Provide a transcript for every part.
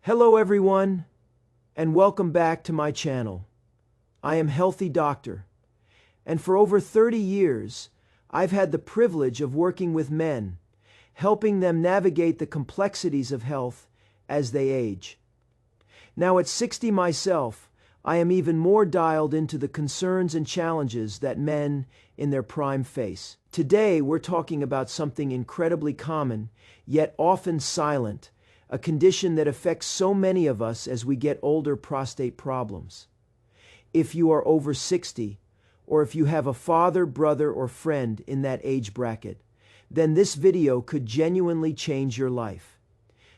Hello everyone, and welcome back to my channel. I am Healthy Doctor, and for over 30 years, I've had the privilege of working with men, helping them navigate the complexities of health as they age. Now at 60 myself, I am even more dialed into the concerns and challenges that men in their prime face. Today, we're talking about something incredibly common, yet often silent, a condition that affects so many of us as we get older: prostate problems. If you are over 60, or if you have a father, brother, or friend in that age bracket, then this video could genuinely change your life.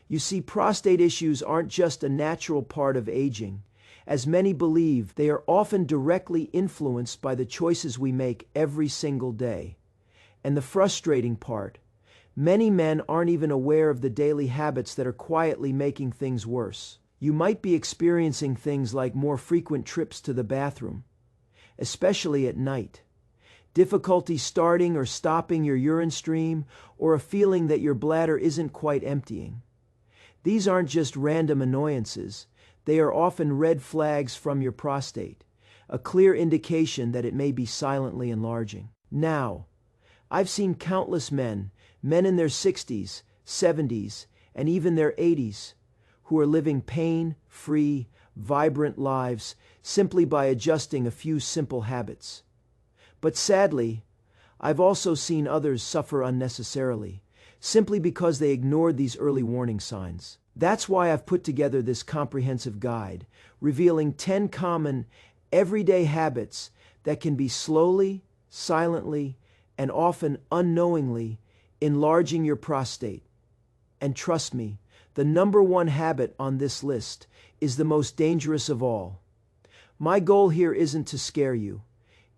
You see, prostate issues aren't just a natural part of aging. As many believe, they are often directly influenced by the choices we make every single day. And the frustrating part, many men aren't even aware of the daily habits that are quietly making things worse. You might be experiencing things like more frequent trips to the bathroom, especially at night, difficulty starting or stopping your urine stream, or a feeling that your bladder isn't quite emptying. These aren't just random annoyances. They are often red flags from your prostate, a clear indication that it may be silently enlarging. Now, I've seen countless men in their 60s, 70s, and even their 80s, who are living pain-free, vibrant lives simply by adjusting a few simple habits. But sadly, I've also seen others suffer unnecessarily, simply because they ignored these early warning signs. That's why I've put together this comprehensive guide, revealing 10 common, everyday habits that can be slowly, silently, and often unknowingly enlarging your prostate. And trust me, the number one habit on this list is the most dangerous of all. My goal here isn't to scare you.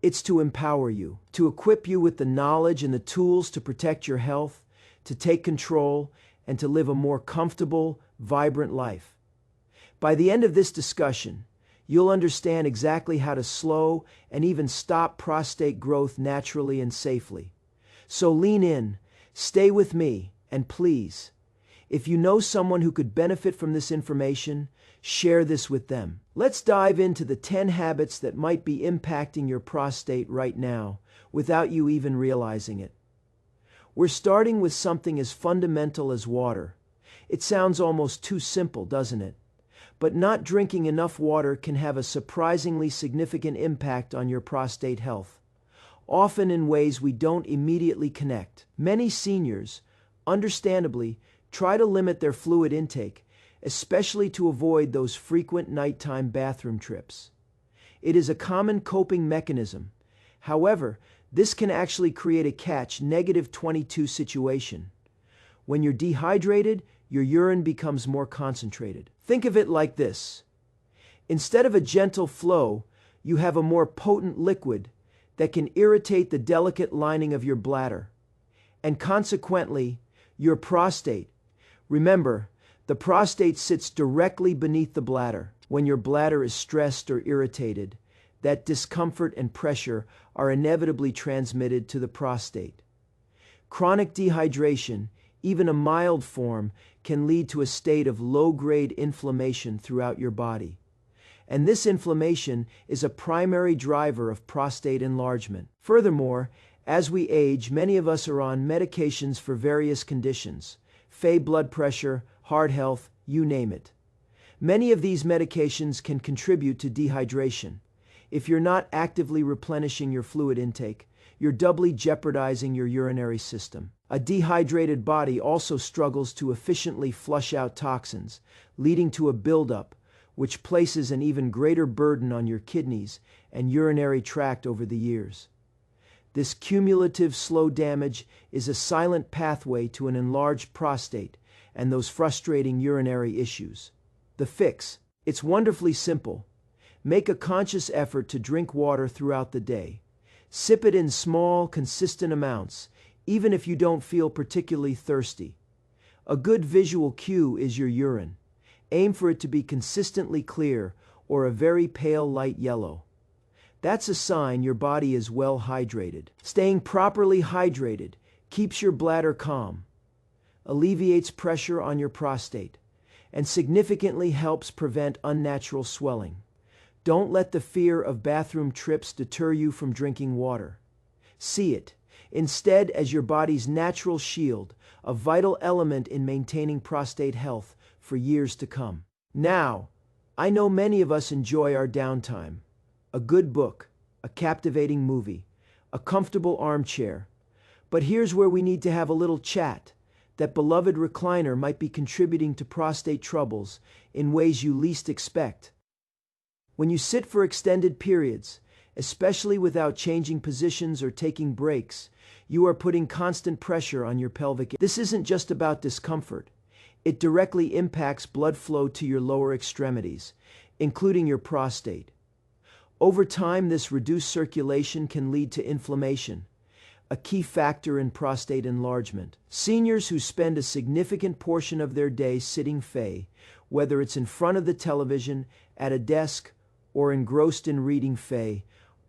It's to empower you, to equip you with the knowledge and the tools to protect your health, to take control, and to live a more comfortable, vibrant life. By the end of this discussion, you'll understand exactly how to slow and even stop prostate growth naturally and safely. So lean in, stay with me, and please, if you know someone who could benefit from this information, share this with them. Let's dive into the 10 habits that might be impacting your prostate right now without you even realizing it. We're starting with something as fundamental as water. It sounds almost too simple, doesn't it? But not drinking enough water can have a surprisingly significant impact on your prostate health, often in ways we don't immediately connect. Many seniors, understandably, try to limit their fluid intake, especially to avoid those frequent nighttime bathroom trips. It is a common coping mechanism. However, this can actually create a catch-22 situation. When you're dehydrated, your urine becomes more concentrated. Think of it like this. Instead of a gentle flow, you have a more potent liquid that can irritate the delicate lining of your bladder, and consequently, your prostate. Remember, the prostate sits directly beneath the bladder. When your bladder is stressed or irritated, that discomfort and pressure are inevitably transmitted to the prostate. Chronic dehydration, even a mild form, can lead to a state of low-grade inflammation throughout your body. And this inflammation is a primary driver of prostate enlargement. Furthermore, as we age, many of us are on medications for various conditions: blood pressure, heart health, you name it. Many of these medications can contribute to dehydration. If you're not actively replenishing your fluid intake, you're doubly jeopardizing your urinary system. A dehydrated body also struggles to efficiently flush out toxins, leading to a buildup, which places an even greater burden on your kidneys and urinary tract over the years. This cumulative slow damage is a silent pathway to an enlarged prostate and those frustrating urinary issues. The fix: it's wonderfully simple. Make a conscious effort to drink water throughout the day. Sip it in small, consistent amounts, even if you don't feel particularly thirsty. A good visual cue is your urine. Aim for it to be consistently clear or a very pale light yellow. That's a sign your body is well hydrated. Staying properly hydrated keeps your bladder calm, alleviates pressure on your prostate, and significantly helps prevent unnatural swelling. Don't let the fear of bathroom trips deter you from drinking water. See it, instead, as your body's natural shield, a vital element in maintaining prostate health for years to come. Now, I know many of us enjoy our downtime. A good book, a captivating movie, a comfortable armchair. But here's where we need to have a little chat. That beloved recliner might be contributing to prostate troubles in ways you least expect. When you sit for extended periods, especially without changing positions or taking breaks, you are putting constant pressure on your pelvic. This isn't just about discomfort. It directly impacts blood flow to your lower extremities, including your prostate. Over time, this reduced circulation can lead to inflammation, a key factor in prostate enlargement. Seniors who spend a significant portion of their day sitting whether it's in front of the television, at a desk, or engrossed in reading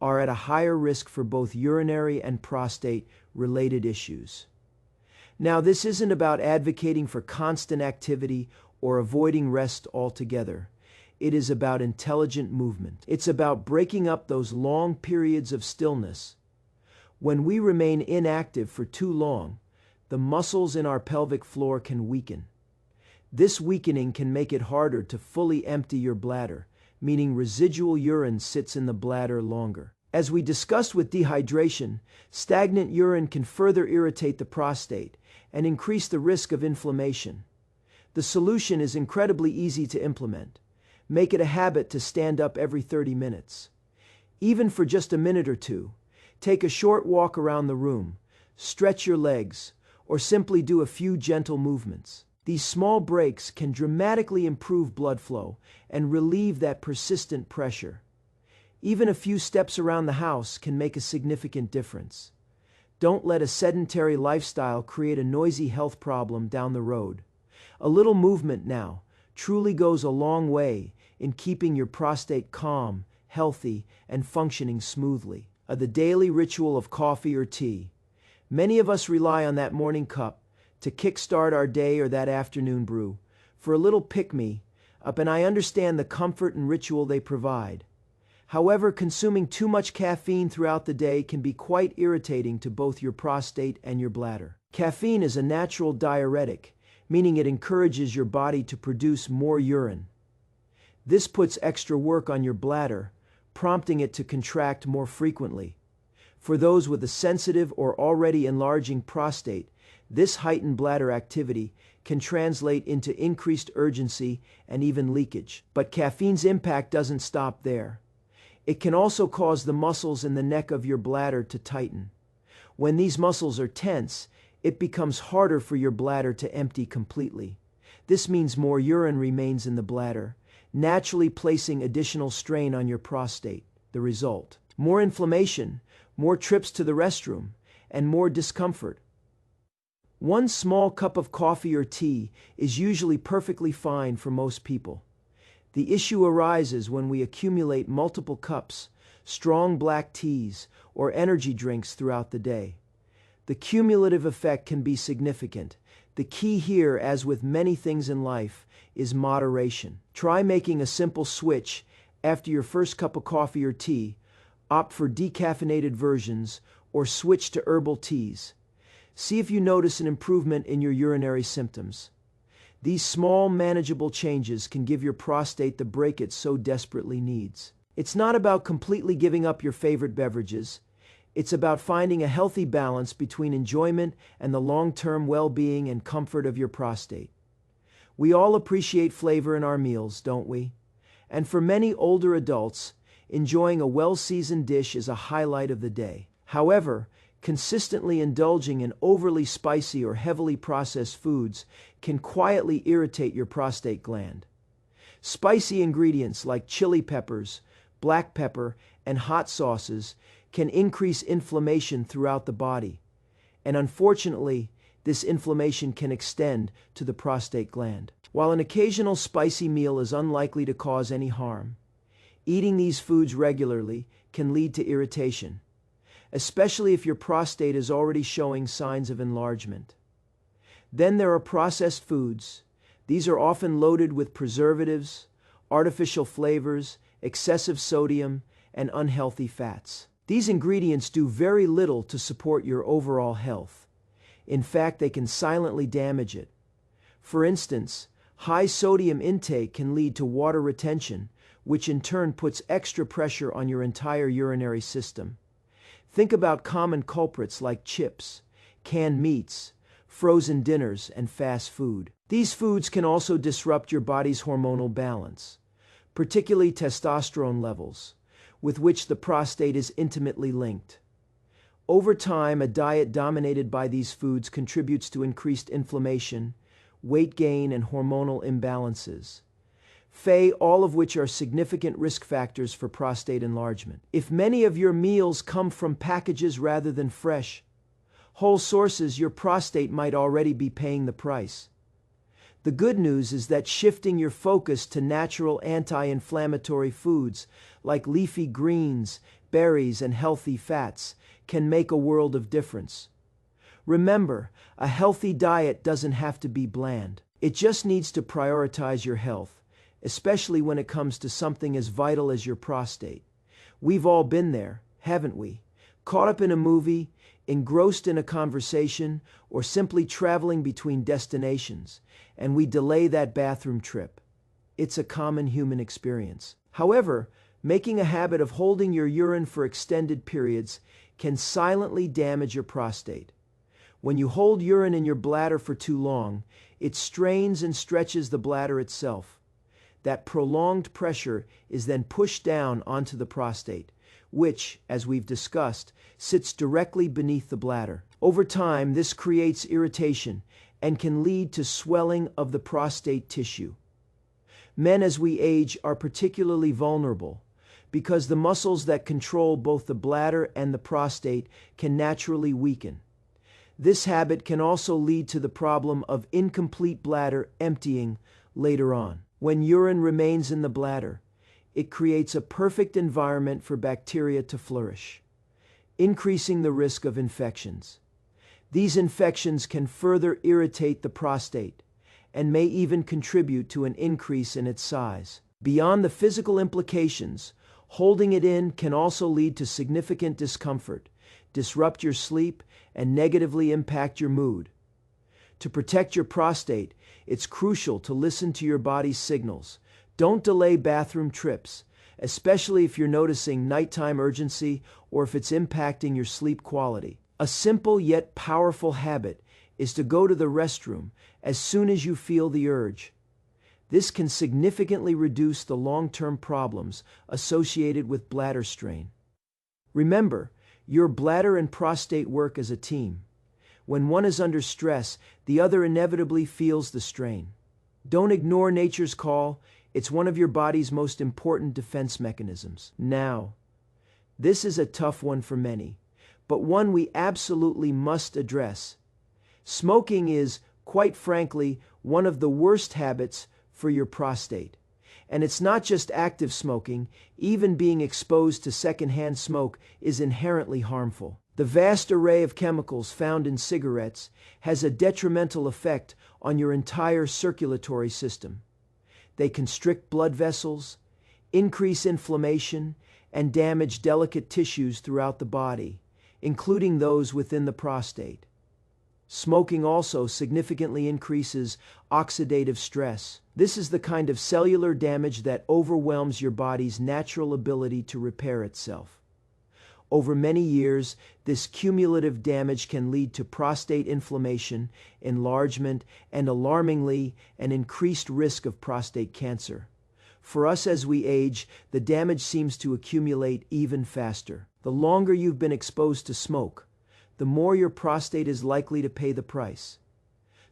are at a higher risk for both urinary and prostate-related issues. Now, this isn't about advocating for constant activity or avoiding rest altogether. It is about intelligent movement. It's about breaking up those long periods of stillness. When we remain inactive for too long, the muscles in our pelvic floor can weaken. This weakening can make it harder to fully empty your bladder, meaning residual urine sits in the bladder longer. As we discussed with dehydration, stagnant urine can further irritate the prostate and increase the risk of inflammation. The solution is incredibly easy to implement. Make it a habit to stand up every 30 minutes. Even for just a minute or two, take a short walk around the room, stretch your legs, or simply do a few gentle movements. These small breaks can dramatically improve blood flow and relieve that persistent pressure. Even a few steps around the house can make a significant difference. Don't let a sedentary lifestyle create a noisy health problem down the road. A little movement now truly goes a long way in keeping your prostate calm, healthy, and functioning smoothly. The daily ritual of coffee or tea. Many of us rely on that morning cup to kickstart our day or that afternoon brew for a little pick-me-up, and I understand the comfort and ritual they provide. However, consuming too much caffeine throughout the day can be quite irritating to both your prostate and your bladder. Caffeine is a natural diuretic, meaning it encourages your body to produce more urine. This puts extra work on your bladder, prompting it to contract more frequently. For those with a sensitive or already enlarging prostate, this heightened bladder activity can translate into increased urgency and even leakage. But caffeine's impact doesn't stop there. It can also cause the muscles in the neck of your bladder to tighten. When these muscles are tense, it becomes harder for your bladder to empty completely. This means more urine remains in the bladder, naturally placing additional strain on your prostate. The result: more inflammation, more trips to the restroom, and more discomfort. One small cup of coffee or tea is usually perfectly fine for most people. The issue arises when we accumulate multiple cups, strong black teas, or energy drinks throughout the day. The cumulative effect can be significant. The key here, as with many things in life, is moderation. Try making a simple switch after your first cup of coffee or tea. Opt for decaffeinated versions or switch to herbal teas. See if you notice an improvement in your urinary symptoms. These small, manageable changes can give your prostate the break it so desperately needs. It's not about completely giving up your favorite beverages. It's about finding a healthy balance between enjoyment and the long-term well-being and comfort of your prostate. We all appreciate flavor in our meals, don't we? And for many older adults, enjoying a well-seasoned dish is a highlight of the day. However, consistently indulging in overly spicy or heavily processed foods can quietly irritate your prostate gland. Spicy ingredients like chili peppers, black pepper, and hot sauces can increase inflammation throughout the body, and unfortunately, this inflammation can extend to the prostate gland. While an occasional spicy meal is unlikely to cause any harm, eating these foods regularly can lead to irritation, especially if your prostate is already showing signs of enlargement. Then there are processed foods. These are often loaded with preservatives, artificial flavors, excessive sodium, and unhealthy fats. These ingredients do very little to support your overall health. In fact, they can silently damage it. For instance, high sodium intake can lead to water retention, which in turn puts extra pressure on your entire urinary system. Think about common culprits like chips, canned meats, frozen dinners, and fast food. These foods can also disrupt your body's hormonal balance, particularly testosterone levels, with which the prostate is intimately linked. Over time, a diet dominated by these foods contributes to increased inflammation, weight gain, and hormonal imbalances, all of which are significant risk factors for prostate enlargement. If many of your meals come from packages rather than fresh, whole sources, your prostate might already be paying the price. The good news is that shifting your focus to natural anti-inflammatory foods like leafy greens, berries, and healthy fats can make a world of difference. Remember, a healthy diet doesn't have to be bland. It just needs to prioritize your health, especially when it comes to something as vital as your prostate. We've all been there, haven't we? Caught up in a movie, engrossed in a conversation, or simply traveling between destinations, and we delay that bathroom trip. It's a common human experience. However, making a habit of holding your urine for extended periods can silently damage your prostate. When you hold urine in your bladder for too long, it strains and stretches the bladder itself. That prolonged pressure is then pushed down onto the prostate, which, as we've discussed, sits directly beneath the bladder. Over time, this creates irritation and can lead to swelling of the prostate tissue. Men, as we age, are particularly vulnerable because the muscles that control both the bladder and the prostate can naturally weaken. This habit can also lead to the problem of incomplete bladder emptying later on. When urine remains in the bladder, it creates a perfect environment for bacteria to flourish, increasing the risk of infections. These infections can further irritate the prostate and may even contribute to an increase in its size. Beyond the physical implications, holding it in can also lead to significant discomfort, disrupt your sleep, and negatively impact your mood. To protect your prostate, it's crucial to listen to your body's signals. Don't delay bathroom trips, especially if you're noticing nighttime urgency or if it's impacting your sleep quality. A simple yet powerful habit is to go to the restroom as soon as you feel the urge. This can significantly reduce the long-term problems associated with bladder strain. Remember, your bladder and prostate work as a team. When one is under stress, the other inevitably feels the strain. Don't ignore nature's call. It's one of your body's most important defense mechanisms. Now, this is a tough one for many, but one we absolutely must address. Smoking is, quite frankly, one of the worst habits for your prostate. And it's not just active smoking, even being exposed to secondhand smoke is inherently harmful. The vast array of chemicals found in cigarettes has a detrimental effect on your entire circulatory system. They constrict blood vessels, increase inflammation, and damage delicate tissues throughout the body, including those within the prostate. Smoking also significantly increases oxidative stress. This is the kind of cellular damage that overwhelms your body's natural ability to repair itself. Over many years, this cumulative damage can lead to prostate inflammation, enlargement, and alarmingly, an increased risk of prostate cancer. For us as we age, the damage seems to accumulate even faster. The longer you've been exposed to smoke, the more your prostate is likely to pay the price.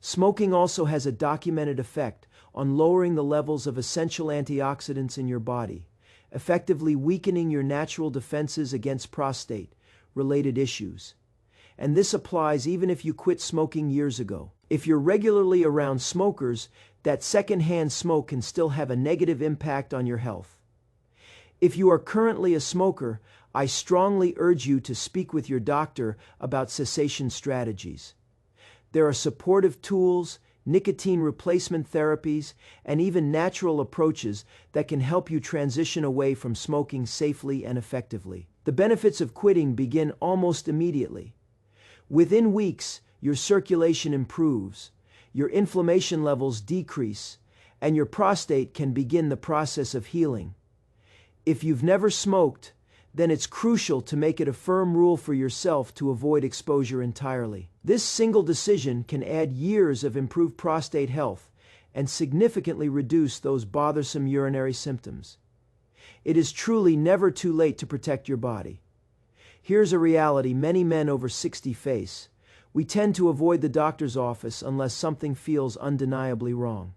Smoking also has a documented effect on lowering the levels of essential antioxidants in your body, effectively weakening your natural defenses against prostate-related issues. And this applies even if you quit smoking years ago. If you're regularly around smokers, that secondhand smoke can still have a negative impact on your health. If you are currently a smoker, I strongly urge you to speak with your doctor about cessation strategies. There are supportive tools, nicotine replacement therapies, and even natural approaches that can help you transition away from smoking safely and effectively. The benefits of quitting begin almost immediately. Within weeks, your circulation improves, your inflammation levels decrease, and your prostate can begin the process of healing. If you've never smoked, then it's crucial to make it a firm rule for yourself to avoid exposure entirely. This single decision can add years of improved prostate health and significantly reduce those bothersome urinary symptoms. It is truly never too late to protect your body. Here's a reality many men over 60 face. We tend to avoid the doctor's office unless something feels undeniably wrong.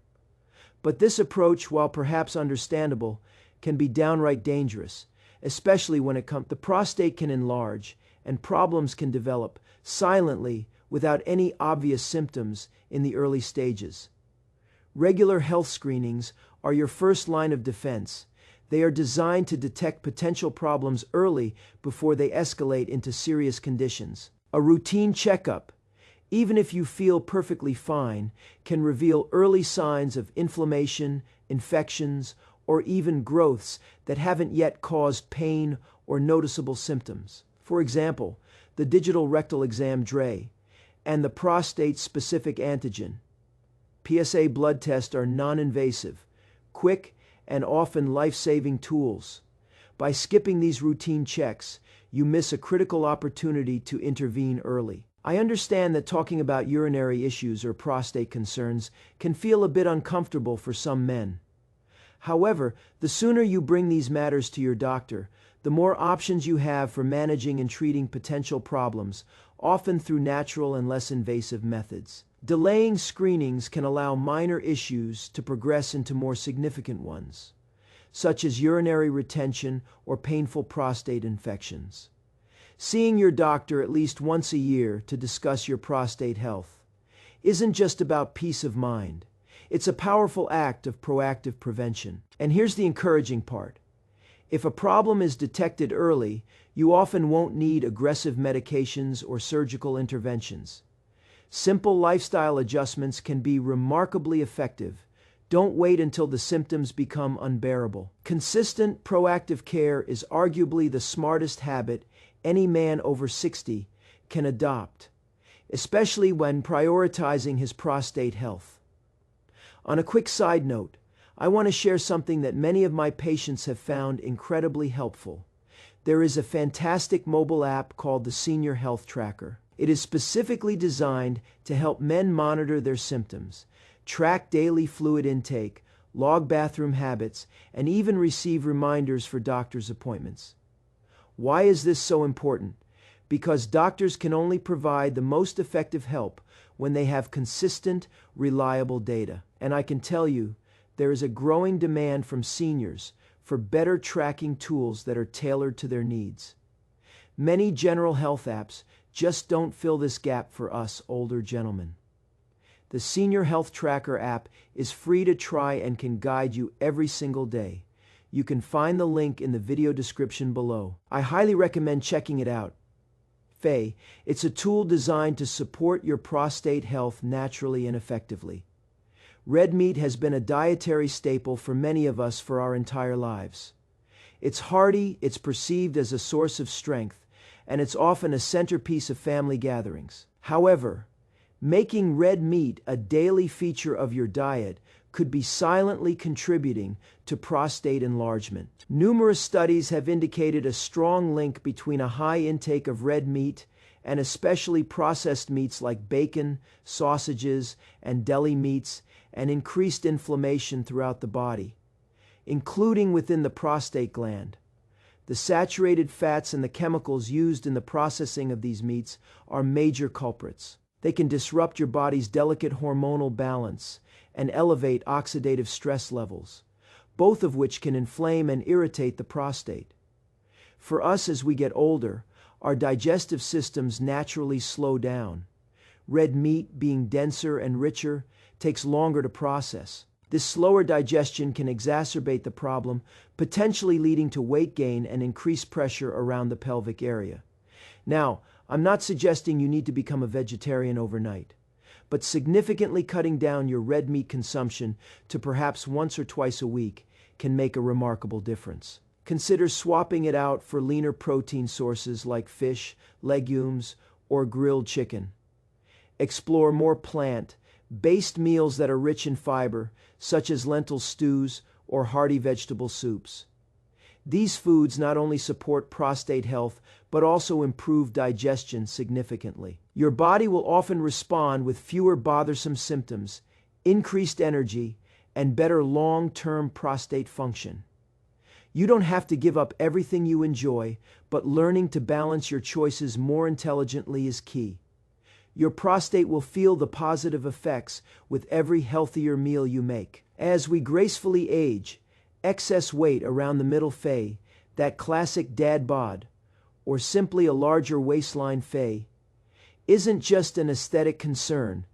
But this approach, while perhaps understandable, can be downright dangerous, especially when the prostate can enlarge and problems can develop silently without any obvious symptoms in the early stages. Regular health screenings are your first line of defense. They are designed to detect potential problems early before they escalate into serious conditions. A routine checkup, even if you feel perfectly fine, can reveal early signs of inflammation, infections, or even growths that haven't yet caused pain or noticeable symptoms. For example, the digital rectal exam DRE and the prostate-specific antigen PSA blood test are non-invasive, quick, and often life-saving tools. By skipping these routine checks, you miss a critical opportunity to intervene early. I understand that talking about urinary issues or prostate concerns can feel a bit uncomfortable for some men. However, the sooner you bring these matters to your doctor, the more options you have for managing and treating potential problems, often through natural and less invasive methods. Delaying screenings can allow minor issues to progress into more significant ones, such as urinary retention or painful prostate infections. Seeing your doctor at least once a year to discuss your prostate health isn't just about peace of mind. It's a powerful act of proactive prevention. And here's the encouraging part. If a problem is detected early, you often won't need aggressive medications or surgical interventions. Simple lifestyle adjustments can be remarkably effective. Don't wait until the symptoms become unbearable. Consistent, proactive care is arguably the smartest habit any man over 60 can adopt, especially when prioritizing his prostate health. On a quick side note, I want to share something that many of my patients have found incredibly helpful. There is a fantastic mobile app called the Senior Health Tracker. It is specifically designed to help men monitor their symptoms, track daily fluid intake, log bathroom habits, and even receive reminders for doctor's appointments. Why is this so important? Because doctors can only provide the most effective help when they have consistent, reliable data. And I can tell you, there is a growing demand from seniors for better tracking tools that are tailored to their needs. Many general health apps just don't fill this gap for us older gentlemen. The Senior Health Tracker app is free to try and can guide you every single day. You can find the link in the video description below. I highly recommend checking it out. It's a tool designed to support your prostate health naturally and effectively. Red meat has been a dietary staple for many of us for our entire lives. It's hearty, it's perceived as a source of strength, and it's often a centerpiece of family gatherings. However, making red meat a daily feature of your diet could be silently contributing to prostate enlargement. Numerous studies have indicated a strong link between a high intake of red meat and especially processed meats like bacon, sausages, and deli meats, and increased inflammation throughout the body, including within the prostate gland. The saturated fats and the chemicals used in the processing of these meats are major culprits. They can disrupt your body's delicate hormonal balance and elevate oxidative stress levels, both of which can inflame and irritate the prostate. For us as we get older, our digestive systems naturally slow down. Red meat, being denser and richer, takes longer to process. This slower digestion can exacerbate the problem, potentially leading to weight gain and increased pressure around the pelvic area. Now, I'm not suggesting you need to become a vegetarian overnight, but significantly cutting down your red meat consumption to perhaps once or twice a week can make a remarkable difference. Consider swapping it out for leaner protein sources like fish, legumes, or grilled chicken. Explore more plant-based meals that are rich in fiber, such as lentil stews or hearty vegetable soups. These foods not only support prostate health, but also improve digestion significantly. Your body will often respond with fewer bothersome symptoms, increased energy, and better long-term prostate function. You don't have to give up everything you enjoy, but learning to balance your choices more intelligently is key. Your prostate will feel the positive effects with every healthier meal you make. As we gracefully age, excess weight around the middle fay, that classic dad bod, or simply a larger waistline fay, isn't just an aesthetic concern,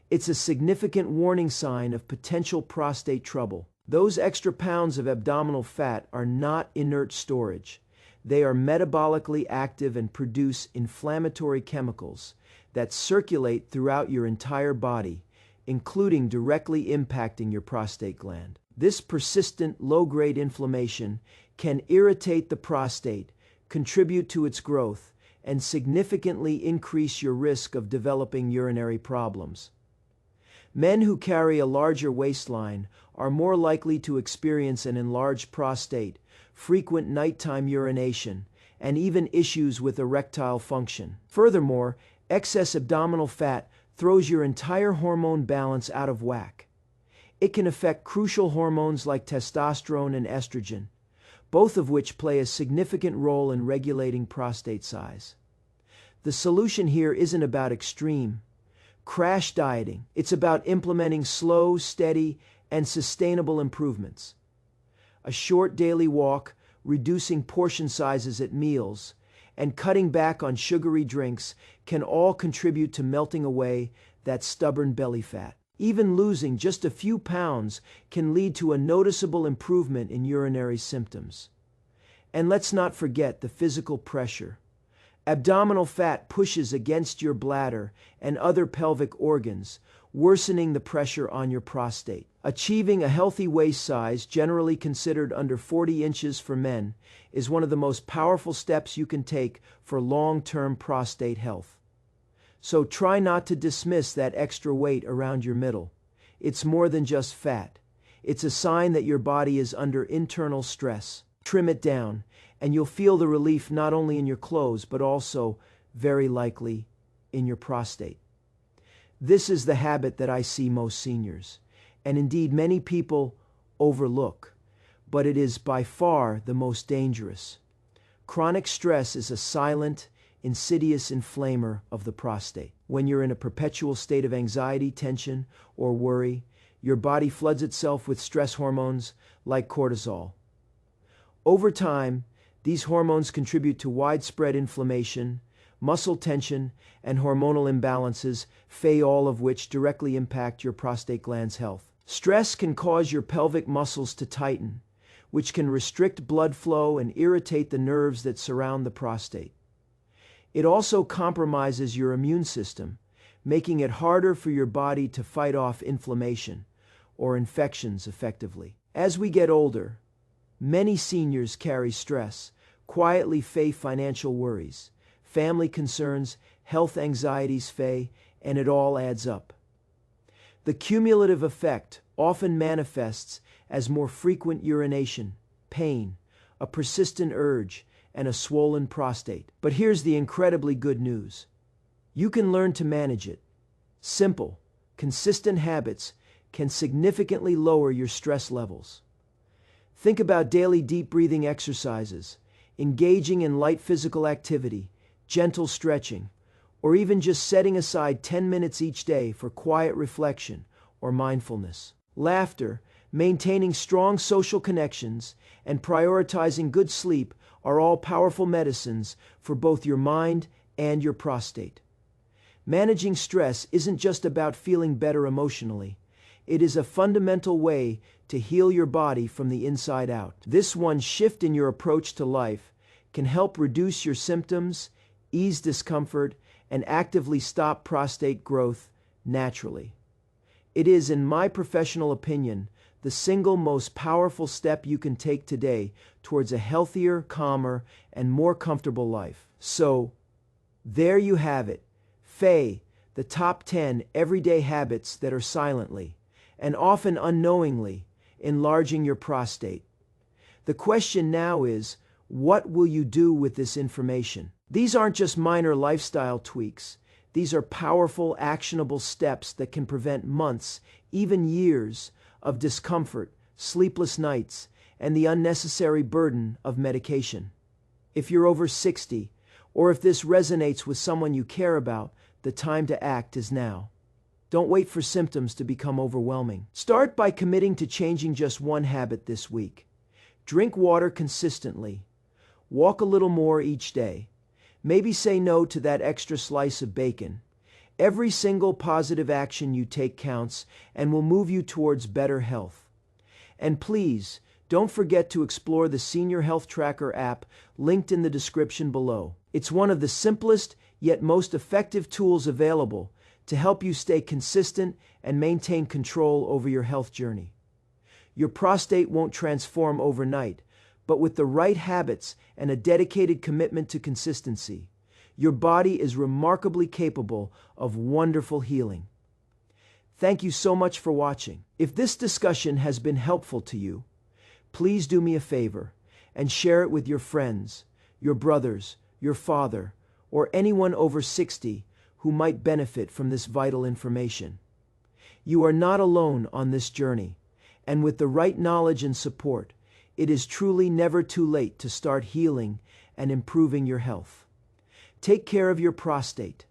it's a significant warning sign of potential prostate trouble. Those extra pounds of abdominal fat are not inert storage. They are metabolically active and produce inflammatory chemicals that circulate throughout your entire body, including directly impacting your prostate gland. This persistent low-grade inflammation can irritate the prostate, contribute to its growth, and significantly increase your risk of developing urinary problems. Men who carry a larger waistline are more likely to experience an enlarged prostate, frequent nighttime urination, and even issues with erectile function. Furthermore, excess abdominal fat throws your entire hormone balance out of whack. It can affect crucial hormones like testosterone and estrogen, both of which play a significant role in regulating prostate size. The solution here isn't about extreme, crash dieting. It's about implementing slow, steady, and sustainable improvements. A short daily walk, reducing portion sizes at meals, and cutting back on sugary drinks can all contribute to melting away that stubborn belly fat. Even losing just a few pounds can lead to a noticeable improvement in urinary symptoms. And let's not forget the physical pressure. Abdominal fat pushes against your bladder and other pelvic organs, worsening the pressure on your prostate. Achieving a healthy waist size, generally considered under 40 inches for men, is one of the most powerful steps you can take for long-term prostate health. So try not to dismiss that extra weight around your middle. It's more than just fat. It's a sign that your body is under internal stress. Trim it down, and you'll feel the relief not only in your clothes, but also, very likely, in your prostate. This is the habit that I see most seniors, and indeed many people overlook, but it is by far the most dangerous. Chronic stress is a silent, insidious inflamer of the prostate. When you're in a perpetual state of anxiety, tension, or worry, your body floods itself with stress hormones like cortisol. Over time, these hormones contribute to widespread inflammation, muscle tension, and hormonal imbalances, all of which directly impact your prostate gland's health. Stress can cause your pelvic muscles to tighten, which can restrict blood flow and irritate the nerves that surround the prostate. It also compromises your immune system, making it harder for your body to fight off inflammation or infections effectively. As we get older, many seniors carry stress, quietly face financial worries, family concerns, health anxieties, and it all adds up. The cumulative effect often manifests as more frequent urination, pain, a persistent urge, and a swollen prostate. But here's the incredibly good news. You can learn to manage it. Simple, consistent habits can significantly lower your stress levels. Think about daily deep breathing exercises, engaging in light physical activity, gentle stretching, or even just setting aside 10 minutes each day for quiet reflection or mindfulness. Laughter, maintaining strong social connections, and prioritizing good sleep are all powerful medicines for both your mind and your prostate. Managing stress isn't just about feeling better emotionally. It is a fundamental way to heal your body from the inside out. This one shift in your approach to life can help reduce your symptoms, ease discomfort, and actively stop prostate growth naturally. It is, in my professional opinion, the single most powerful step you can take today towards a healthier, calmer, and more comfortable life. So, there you have it. The top 10 everyday habits that are silently, and often unknowingly, enlarging your prostate. The question now is, what will you do with this information? These aren't just minor lifestyle tweaks. These are powerful, actionable steps that can prevent months, even years, of discomfort, sleepless nights, and the unnecessary burden of medication. If you're over 60, or if this resonates with someone you care about, the time to act is now. Don't wait for symptoms to become overwhelming. Start by committing to changing just one habit this week. Drink water consistently. Walk a little more each day. Maybe say no to that extra slice of bacon. Every single positive action you take counts and will move you towards better health. And please, don't forget to explore the Senior Health Tracker app linked in the description below. It's one of the simplest yet most effective tools available to help you stay consistent and maintain control over your health journey. Your prostate won't transform overnight, but with the right habits and a dedicated commitment to consistency, your body is remarkably capable of wonderful healing. Thank you so much for watching. If this discussion has been helpful to you, please do me a favor and share it with your friends, your brothers, your father, or anyone over 60 who might benefit from this vital information. You are not alone on this journey, and with the right knowledge and support, it is truly never too late to start healing and improving your health. Take care of your prostate.